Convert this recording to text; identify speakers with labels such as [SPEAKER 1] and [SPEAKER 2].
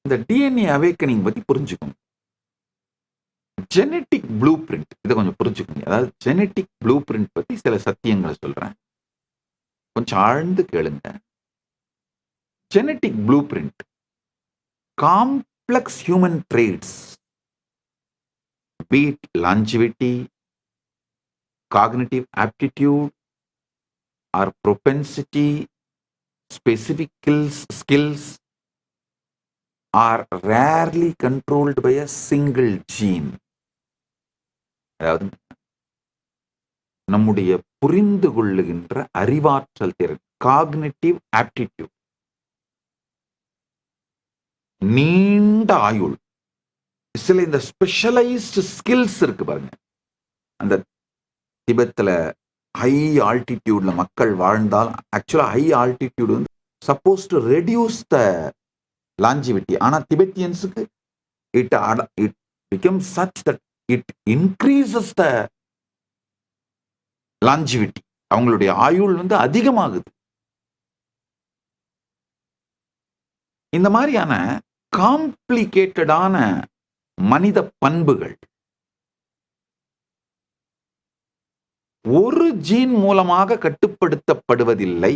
[SPEAKER 1] இந்த DNA awakening பத்தி புரிஞ்சுக்கணும். ஜெனட்டிக் ப்ளூ பிரிண்ட் இதை கொஞ்சம் புரிஞ்சுக்கோங்க. அதாவது ஜெனட்டிக் ப்ளூ பிரிண்ட் பத்தி சில சத்தியங்களை சொல்றேன், கொஞ்சம் ஆழ்ந்து கேளுங்க. Genetic blueprint complex human traits, be it longevity, cognitive aptitude, or propensity, specific skills are rarely controlled by a single gene. அதாவது நம்முடைய புரிந்து கொள்ளுகின்ற அறிவாற்றல் திறன், காக்னிட்டிவ் ஆப்டிடியூட், நீண்ட ஆயுள், சில இந்த ஸ்பெஷலைஸ்டு ஸ்கில்ஸ் இருக்கு பாருங்க. அந்த திபெத்தில் ஹை ஆல்டிடியூட்ல மக்கள் வாழ்ந்தால் ஆக்சுவலா ஹை ஆல்டிடியூட் வந்து suppose to reduce the longevity. ஆனா திபெத்தியன்ஸுக்கு it becomes such that it increases the longevity. அவங்களுடைய ஆயுள் வந்து அதிகமாகுது. இந்த மாதிரியான காம்ப்ளிகேட்டடான மனித பண்புகள் ஒரு ஜீன் மூலமாக கட்டுப்படுத்தப்படுவதில்லை.